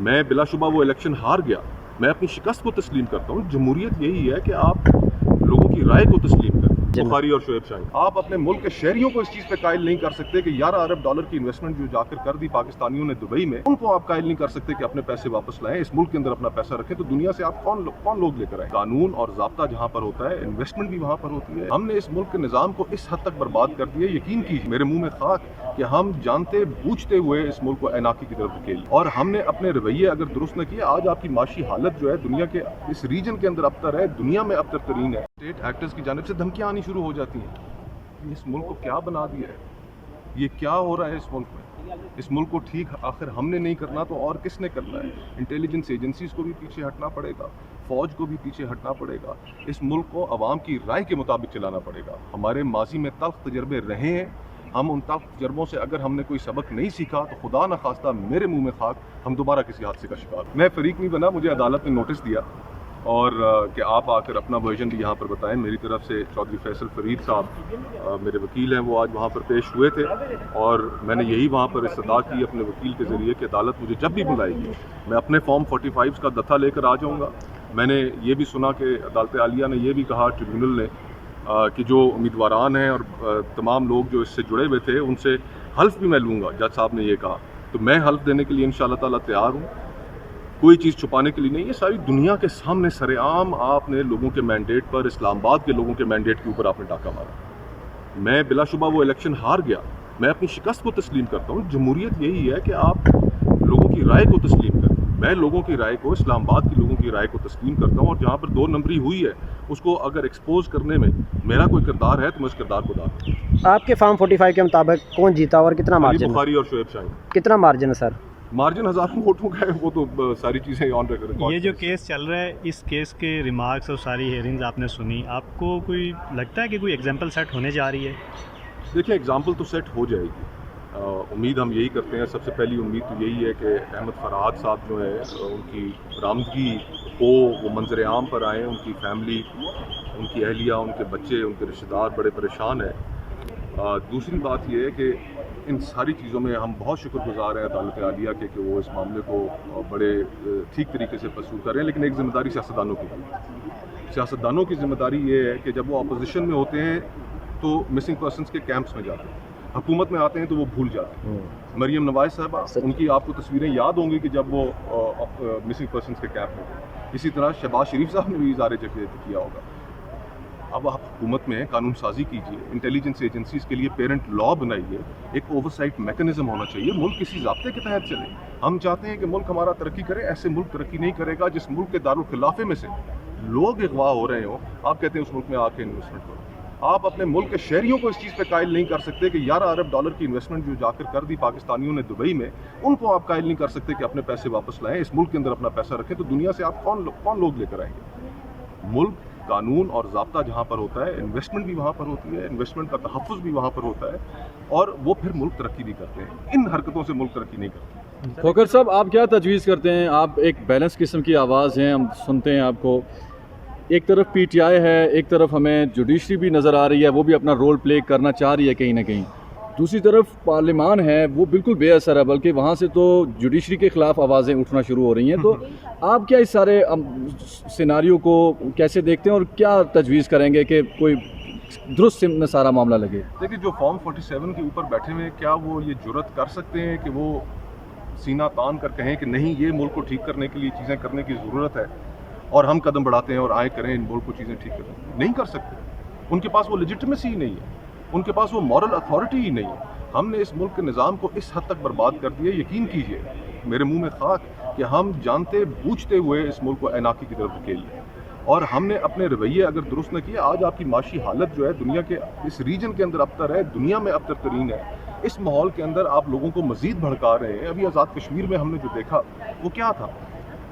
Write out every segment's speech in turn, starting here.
میں بلا شبہ وہ الیکشن ہار گیا، میں اپنی شکست کو تسلیم کرتا ہوں. جمہوریت یہی ہے کہ آپ لوگوں کی رائے کو تسلیم کریں. بخاری اور شعیب شاہین، آپ اپنے ملک کے شہریوں کو اس چیز پہ قائل نہیں کر سکتے کہ 11 ارب ڈالر کی انویسٹمنٹ جو جا کر دی پاکستانیوں نے دبئی میں، ان کو آپ قائل نہیں کر سکتے کہ اپنے پیسے واپس لائیں، اس ملک کے اندر اپنا پیسہ رکھیں. تو دنیا سے آپ کون لوگ لے کر آئے؟ قانون اور ضابطہ جہاں پر ہوتا ہے، انویسٹمنٹ بھی وہاں پر ہوتی ہے. ہم نے اس ملک کے نظام کو اس حد تک برباد کر دیا، یقین کیجیے میرے منہ میں خاک، کہ ہم جانتے بوجھتے ہوئے اس ملک کو ایناکی کی طرف دھکیل، اور ہم نے اپنے رویے اگر درست نہ کیے، آج آپ کی معاشی حالت جو ہے دنیا کے اس ریجن کے اندر ابتر ہے، دنیا میں ابتر ترین ہے. اسٹیٹ ایکٹرز کی جانب سے دھمکیاں آنی شروع ہو جاتی ہیں. اس ملک کو کیا بنا دیا ہے؟ یہ کیا ہو رہا ہے اس ملک میں؟ اس ملک کو ٹھیک آخر ہم نے نہیں کرنا تو اور کس نے کرنا ہے؟ انٹیلیجنس ایجنسیز کو بھی پیچھے ہٹنا پڑے گا، فوج کو بھی پیچھے ہٹنا پڑے گا. اس ملک کو عوام کی رائے کے مطابق چلانا پڑے گا. ہمارے ماضی میں تلخ تجربے رہے ہیں، ہم ان تلخ تجربوں سے اگر ہم نے کوئی سبق نہیں سیکھا تو خدا نخواستہ میرے منہ میں خاک، ہم دوبارہ کسی حادثے کا شکار. میں فریق نہیں بنا، مجھے عدالت نے نوٹس دیا اور کہ آپ آ کر اپنا ورژن بھی یہاں پر بتائیں. میری طرف سے چودھری فیصل فرید صاحب میرے وکیل ہیں، وہ آج وہاں پر پیش ہوئے تھے، اور میں نے یہی وہاں پر استدعا کی اپنے وکیل کے ذریعے کہ عدالت مجھے جب بھی بلائے گی میں اپنے فارم 45 کا دتھا لے کر آ جاؤں گا. میں نے یہ بھی سنا کہ عدالت عالیہ نے یہ بھی کہا ٹریبیونل نے کہ جو امیدواران ہیں اور تمام لوگ جو اس سے جڑے ہوئے تھے ان سے حلف بھی میں لوں گا. جج صاحب نے یہ کہا، تو میں حلف دینے کے لیے انشاءاللہ تعالیٰ تیار ہوں. کوئی چیز چھپانے کے لیے نہیں. یہ ساری دنیا کے سامنے سر عام آپ نے لوگوں کے مینڈیٹ پر، اسلام آباد کے لوگوں کے مینڈیٹ کے اوپر آپ نے ڈاکہ مارا. میں بلا شبہ وہ الیکشن ہار گیا، میں اپنی شکست کو تسلیم کرتا ہوں. جمہوریت یہی ہے کہ آپ لوگوں کی رائے کو تسلیم کریں. میں لوگوں کی رائے کو، اسلام آباد کے لوگوں کی رائے کو تسلیم کرتا ہوں، اور جہاں پر 2 نمبری ہوئی ہے اس کو اگر ایکسپوز کرنے میں میرا کوئی کردار ہے تو میں اس کردار کو ادا کروں. آپ کے فارم 45 کے مطابق کون جیتا اور کتنا مارجن؟ بخاری اور شعیب شاہین. کتنا مارجن ہے سر؟ مارجن ہزاروں ووٹوں کا ہے، وہ تو ساری چیزیں آن ریکارڈ. یہ جو کیس چل رہا ہے، اس کیس کے ریمارکس اور ساری ہیئرنگز آپ نے سنی، آپ کو کوئی لگتا ہے کہ کوئی ایگزامپل سیٹ ہونے جا رہی ہے؟ دیکھیں، ایگزامپل تو سیٹ ہو جائے گی، امید ہم یہی کرتے ہیں. سب سے پہلی امید تو یہی ہے کہ احمد فرحات صاحب جو ہے ان کی برآمدگی ہو، وہ منظر عام پر آئیں. ان کی فیملی، ان کی اہلیہ، ان کے بچے، ان کے رشتہ دار بڑے پریشان ہیں. دوسری بات یہ ہے کہ ان ساری چیزوں میں ہم بہت شکر گزار ہیں عدالت عالیہ کے کہ وہ اس معاملے کو بڑے ٹھیک طریقے سے پرسو کر رہے ہیں. لیکن ایک ذمہ داری سیاستدانوں کی ذمہ داری یہ ہے کہ جب وہ اپوزیشن میں ہوتے ہیں تو مسنگ پرسنس کے کیمپس میں جاتے ہیں، حکومت میں آتے ہیں تو وہ بھول جاتے ہیں. مریم نواز صاحبہ، ان کی آپ کو تصویریں یاد ہوں گی کہ جب وہ مسنگ پرسنس کے کیمپ میں. اسی طرح شہباز شریف صاحب نے بھی اظہار جذبات کیا ہوگا. اب آپ حکومت میں قانون سازی کیجیے، انٹیلیجنس ایجنسیز کے لیے پیرنٹ لا بنائیے، ایک اوورسائٹ میکنزم ہونا چاہیے. ملک کسی ضابطے کے تحت چلے. ہم چاہتے ہیں کہ ملک ہمارا ترقی کرے. ایسے ملک ترقی نہیں کرے گا جس ملک کے دارالخلافے میں سے لوگ اغوا ہو رہے ہوں. آپ کہتے ہیں اس ملک میں آ کے انویسٹمنٹ کرو. آپ اپنے ملک کے شہریوں کو اس چیز پہ قائل نہیں کر سکتے کہ 11 ارب ڈالر کی انویسٹمنٹ جو جا کر دی پاکستانیوں نے دبئی میں، ان کو آپ قائل نہیں کر سکتے کہ اپنے پیسے واپس لائیں، اس ملک کے اندر اپنا پیسہ رکھیں. تو دنیا سے آپ کون لوگ لے کر آئیں گے؟ ملک قانون اور ضابطہ جہاں پر ہوتا ہے، انویسٹمنٹ بھی وہاں پر ہوتی ہے، انویسٹمنٹ کا تحفظ بھی وہاں پر ہوتا ہے، اور وہ پھر ملک ترقی بھی کرتے ہیں. ان حرکتوں سے ملک ترقی نہیں کرتا. کھوکھر صاحب، آپ کیا تجویز کرتے ہیں؟ آپ ایک بیلنس قسم کی آواز ہیں، ہم سنتے ہیں آپ کو. ایک طرف پی ٹی آئی ہے، ایک طرف ہمیں جوڈیشری بھی نظر آ رہی ہے، وہ بھی اپنا رول پلے کرنا چاہ رہی ہے کہیں نہ کہیں. دوسری طرف پارلیمان ہے، وہ بالکل بے اثر ہے، بلکہ وہاں سے تو جوڈیشری کے خلاف آوازیں اٹھنا شروع ہو رہی ہیں. تو آپ کیا اس سارے سیناریو کو کیسے دیکھتے ہیں اور کیا تجویز کریں گے کہ کوئی درست میں سارا معاملہ لگے؟ دیکھیے، جو فارم 47 کے اوپر بیٹھے ہوئے، کیا وہ یہ جرت کر سکتے ہیں کہ وہ سینہ تان کر کہیں کہ نہیں، یہ ملک کو ٹھیک کرنے کے لیے چیزیں کرنے کی ضرورت ہے اور ہم قدم بڑھاتے ہیں اور آئے کریں ان ملک کو چیزیں ٹھیک کریں؟ نہیں کر سکتے. ان کے پاس وہ لیجٹمیسی ہی نہیں ہے، ان کے پاس وہ مورل اتھارٹی ہی نہیں ہے. ہم نے اس ملک کے نظام کو اس حد تک برباد کر دیا، یقین کیجیے میرے منہ میں خاک، کہ ہم جانتے بوجھتے ہوئے اس ملک کو ایناکی کی طرف دھکیل لیں. اور ہم نے اپنے رویے اگر درست نہ کیے، آج آپ کی معاشی حالت جو ہے دنیا کے اس ریجن کے اندر ابتر ہے، دنیا میں ابتر ترین ہے. اس ماحول کے اندر آپ لوگوں کو مزید بھڑکا رہے ہیں. ابھی آزاد کشمیر میں ہم نے جو دیکھا وہ کیا تھا؟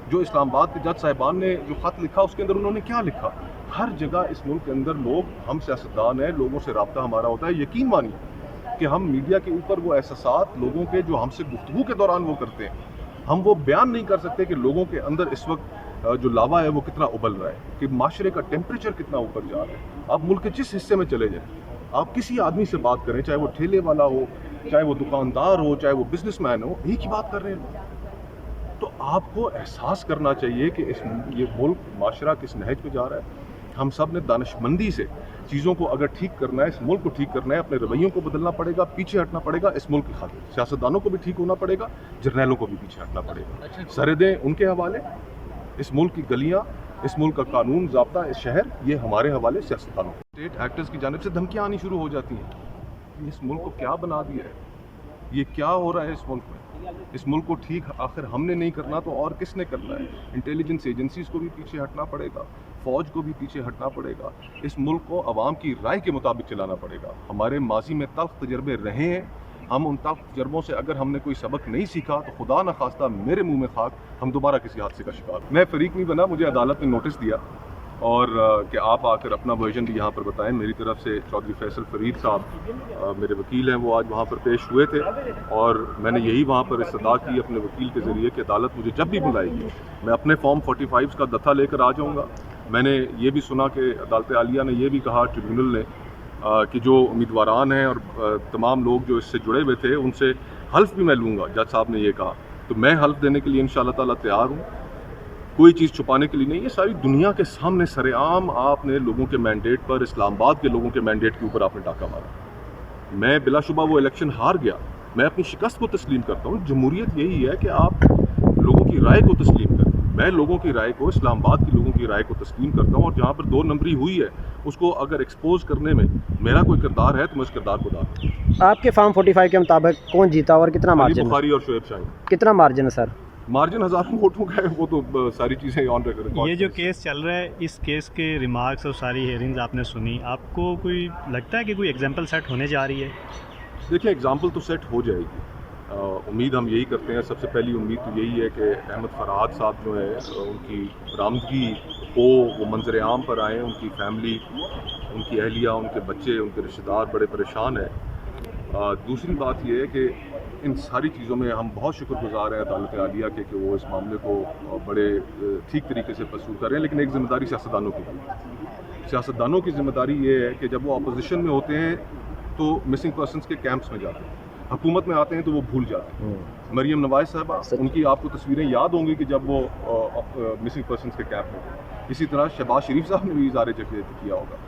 جو اسلام آباد کے جج صاحبان نے جو خط لکھا، اس کے اندر انہوں نے کیا لکھا؟ ہر جگہ اس ملک کے اندر لوگ، ہم سیاستدان ہیں، لوگوں سے رابطہ ہمارا ہوتا ہے. یقین مانیے کہ ہم میڈیا کے اوپر وہ احساسات لوگوں کے جو ہم سے گفتگو کے دوران وہ کرتے ہیں، ہم وہ بیان نہیں کر سکتے کہ لوگوں کے اندر اس وقت جو لاوا ہے وہ کتنا ابل رہا ہے، کہ معاشرے کا ٹیمپریچر کتنا اوپر جا رہا ہے. آپ ملک کے جس حصے میں چلے جائیں، آپ کسی آدمی سے بات کریں، چاہے وہ ٹھیلے والا ہو، چاہے وہ دکاندار ہو، چاہے وہ بزنس مین ہو، ایک ہی بات کر رہے ہیں. تو تو آپ کو احساس کرنا چاہیے کہ یہ ملک معاشرہ کس نہج پہ جا رہا ہے. ہم سب نے دانشمندی سے چیزوں کو اگر ٹھیک کرنا ہے, اس ملک کو ٹھیک کرنا ہے, اپنے رویوں کو بدلنا پڑے گا, پیچھے ہٹنا پڑے گا اس ملک کی خاطر. سیاستدانوں کو بھی ٹھیک ہونا پڑے گا, جرنیلوں کو بھی پیچھے ہٹنا پڑے گا. سرحدیں ان کے حوالے, اس ملک کی گلیاں, اس ملک کا قانون ضابطہ, اس شہر, یہ ہمارے حوالے سیاستدانوں. اسٹیٹ ایکٹرز کی جانب سے دھمکیاں آنی شروع ہو جاتی ہیں. اس ملک کو کیا بنا دیا ہے, یہ کیا ہو رہا ہے اس ملک میں. اس ملک کو ٹھیک آخر ہم نے نہیں کرنا تو اور کس نے کرنا ہے. انٹیلیجنس ایجنسیز کو بھی پیچھے ہٹنا پڑے گا, فوج کو بھی پیچھے ہٹنا پڑے گا. اس ملک کو عوام کی رائے کے مطابق چلانا پڑے گا. ہمارے ماضی میں تلخ تجربے رہے ہیں, ہم ان تلخ تجربوں سے اگر ہم نے کوئی سبق نہیں سیکھا تو خدا نخواستہ میرے منہ میں خاک, ہم دوبارہ کسی حادثے کا شکار. میں فریق نہیں بنا, مجھے عدالت نے نوٹس دیا اور کہ آپ آ کر اپنا ورژن بھی یہاں پر بتائیں. میری طرف سے چودھری فیصل فرید صاحب میرے وکیل ہیں, وہ آج وہاں پر پیش ہوئے تھے اور میں نے یہی وہاں پر استدعا کی اپنے وکیل کے ذریعے کہ عدالت مجھے جب بھی بلائے گی میں اپنے فارم 45 کا دتھا لے کر آ جاؤں گا. میں نے یہ بھی سنا کہ عدالت عالیہ نے یہ بھی کہا ٹریبیونل نے کہ جو امیدواران ہیں اور تمام لوگ جو اس سے جڑے ہوئے تھے ان سے حلف بھی میں لوں گا. جج صاحب نے یہ کہا, تو میں حلف دینے کے لیے انشاءاللہ تعالیٰ تیار ہوں. کوئی چیز چھپانے کے لیے نہیں. یہ ساری دنیا کے سامنے سر عام آپ نے لوگوں کے مینڈیٹ پر, اسلام آباد کے لوگوں کے مینڈیٹ کے اوپر آپ نے ڈاکہ مارا. میں بلا شبہ وہ الیکشن ہار گیا, میں اپنی شکست کو تسلیم کرتا ہوں. جمہوریت یہی ہے کہ آپ لوگوں کی رائے کو تسلیم کریں. میں لوگوں کی رائے کو, اسلام آباد کے لوگوں کی رائے کو تسلیم کرتا ہوں, اور جہاں پر 2 نمبری ہوئی ہے اس کو اگر ایکسپوز کرنے میں میرا کوئی کردار ہے تو میں اس کردار کو ادا کروں. آپ کے فارم 45 کے مطابق کون جیتا اور کتنا علی مارجن ہے؟ بخاری اور شعیب شاہین. کتنا مارجن ہے سر؟ مارجن ہزاروں ووٹوں کا ہے, وہ تو ساری چیزیں آن ریکارڈ. یہ جو کیس چل رہا ہے, اس کیس کے ریمارکس اور ساری ہیئرنگز آپ نے سنی, آپ کو کوئی لگتا ہے کہ کوئی ایگزامپل سیٹ ہونے جا رہی ہے؟ دیکھیں, ایگزامپل تو سیٹ ہو جائے گی. امید ہم یہی کرتے ہیں. سب سے پہلی امید تو یہی ہے کہ احمد فرحات صاحب جو ہے ان کی برآمدگی ہو, وہ منظر عام پر آئیں. ان کی فیملی, ان کی اہلیہ, ان کے بچے, ان کے رشتہ دار بڑے پریشان ہیں. دوسری بات یہ ہے کہ ان ساری چیزوں میں ہم بہت شکر گزار ہیں عدالت عالیہ کے کہ وہ اس معاملے کو بڑے ٹھیک طریقے سے پرسو کر رہے ہیں. لیکن ایک ذمہ داری سیاستدانوں کی ہے. سیاستدانوں کی ذمہ داری یہ ہے کہ جب وہ اپوزیشن میں ہوتے ہیں تو مسنگ پرسنس کے کیمپس میں جاتے ہیں, حکومت میں آتے ہیں تو وہ بھول جاتے ہیں. مریم نواز صاحبہ, ان کی آپ کو تصویریں یاد ہوں گی کہ جب وہ مسنگ پرسنس کے کیمپ میں تھے. اسی طرح شہباز شریف صاحب نے بھی اظہار یکجہتی کیا ہوگا.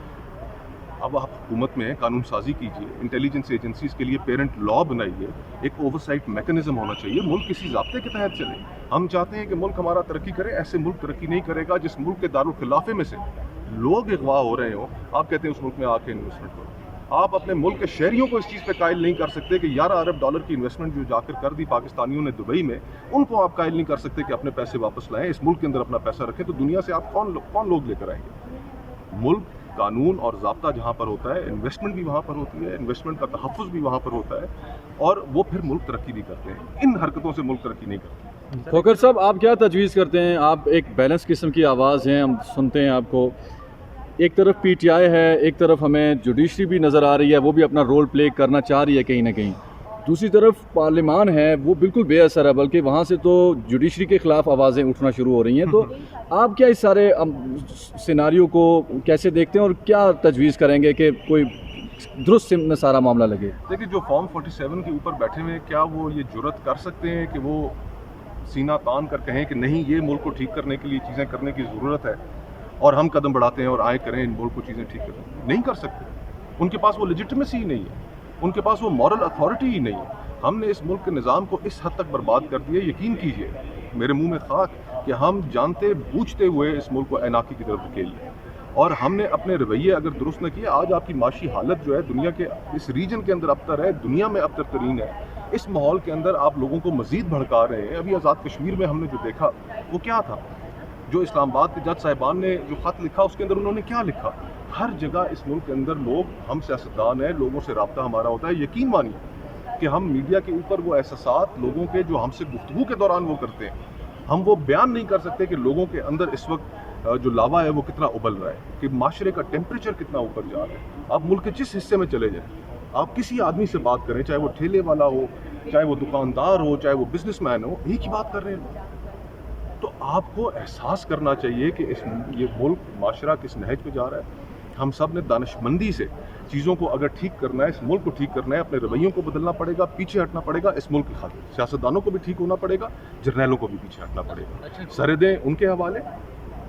اب آپ حکومت میں قانون سازی کیجیے, انٹیلیجنس ایجنسیز کے لیے پیرنٹ لا بنائیے, ایک اوورسائٹ میکنزم ہونا چاہیے. ملک کسی ضابطے کے تحت چلے. ہم چاہتے ہیں کہ ملک ہمارا ترقی کرے. ایسے ملک ترقی نہیں کرے گا جس ملک کے دارالخلافے میں سے لوگ اغوا ہو رہے ہوں. آپ کہتے ہیں اس ملک میں آ کے انویسٹمنٹ کرو. آپ اپنے ملک کے شہریوں کو اس چیز پہ قائل نہیں کر سکتے کہ 11 ارب ڈالر کی انویسٹمنٹ جو جا کر دی پاکستانیوں نے دبئی میں, ان کو آپ قائل نہیں کر سکتے کہ اپنے پیسے واپس لائیں, اس ملک کے اندر اپنا پیسہ رکھیں. تو دنیا سے آپ کون لوگ لے کر آئیں گے؟ ملک, قانون اور ضابطہ جہاں پر ہوتا ہے, انویسٹمنٹ بھی وہاں پر ہوتی ہے, انویسٹمنٹ کا تحفظ بھی وہاں پر ہوتا ہے, اور وہ پھر ملک ترقی بھی کرتے ہیں. ان حرکتوں سے ملک ترقی نہیں کرتے. کھوکھر صاحب, آپ کیا تجویز کرتے ہیں؟ آپ ایک بیلنس قسم کی آواز ہیں, ہم سنتے ہیں آپ کو. ایک طرف پی ٹی آئی ہے, ایک طرف ہمیں جوڈیشری بھی نظر آ رہی ہے, وہ بھی اپنا رول پلے کرنا چاہ رہی ہے کہیں نہ کہیں. دوسری طرف پارلیمان ہے, وہ بالکل بے اثر ہے, بلکہ وہاں سے تو جوڈیشری کے خلاف آوازیں اٹھنا شروع ہو رہی ہیں. تو آپ کیا اس سارے سیناریو کو کیسے دیکھتے ہیں اور کیا تجویز کریں گے کہ کوئی درست میں سارا معاملہ لگے؟ دیکھیں, جو فارم 47 کے اوپر بیٹھے ہوئے, کیا وہ یہ جرت کر سکتے ہیں کہ وہ سینہ تان کر کہیں کہ نہیں, یہ ملک کو ٹھیک کرنے کے لیے چیزیں کرنے کی ضرورت ہے اور ہم قدم بڑھاتے ہیں اور آئے کریں ان ملک کو چیزیں ٹھیک کریں؟ نہیں کر سکتے. ان کے پاس وہ لیجٹمیسی ہی نہیں ہے, ان کے پاس وہ مورل اتھارٹی ہی نہیں ہے. ہم نے اس ملک کے نظام کو اس حد تک برباد کر دیا, یقین کیجئے میرے منہ میں خاک, کہ ہم جانتے بوجھتے ہوئے اس ملک کو ایناکی کی طرف دھکیل لیں. اور ہم نے اپنے رویے اگر درست نہ کیے, آج آپ کی معاشی حالت جو ہے دنیا کے اس ریجن کے اندر ابتر ہے, دنیا میں ابتر ترین ہے. اس ماحول کے اندر آپ لوگوں کو مزید بھڑکا رہے ہیں. ابھی آزاد کشمیر میں ہم نے جو دیکھا وہ کیا تھا؟ جو اسلام آباد کے جج صاحبان نے جو خط لکھا, اس کے اندر انہوں نے کیا لکھا؟ ہر جگہ اس ملک کے اندر لوگ, ہم سیاستدان ہیں, لوگوں سے رابطہ ہمارا ہوتا ہے. یقین مانیے کہ ہم میڈیا کے اوپر وہ احساسات لوگوں کے جو ہم سے گفتگو کے دوران وہ کرتے ہیں, ہم وہ بیان نہیں کر سکتے کہ لوگوں کے اندر اس وقت جو لاوا ہے وہ کتنا ابل رہا ہے, کہ معاشرے کا ٹیمپریچر کتنا اوپر جا رہا ہے. آپ ملک کے جس حصے میں چلے جائیں, آپ کسی آدمی سے بات کریں, چاہے وہ ٹھیلے والا ہو, چاہے وہ دکاندار ہو, چاہے وہ بزنس مین ہو, ایک ہی بات کر رہے ہیں. تو آپ کو احساس کرنا چاہیے کہ یہ ملک معاشرہ کس نہج پہ جا رہا ہے. ہم سب نے دانشمندی سے چیزوں کو اگر ٹھیک کرنا ہے، اس ملک کو ٹھیک کرنا ہے، اپنے رویوں کو بدلنا پڑے گا، پیچھے ہٹنا پڑے گا اس ملک کی خاطر. سیاستدانوں کو بھی ٹھیک ہونا پڑے گا، جرنیلوں کو بھی پیچھے ہٹنا پڑے گا. سرحدیں ان کے حوالے،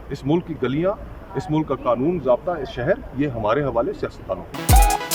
اس ملک کی گلیاں، اس ملک کا قانون ضابطہ، اس شہر، یہ ہمارے حوالے سیاستدانوں کو.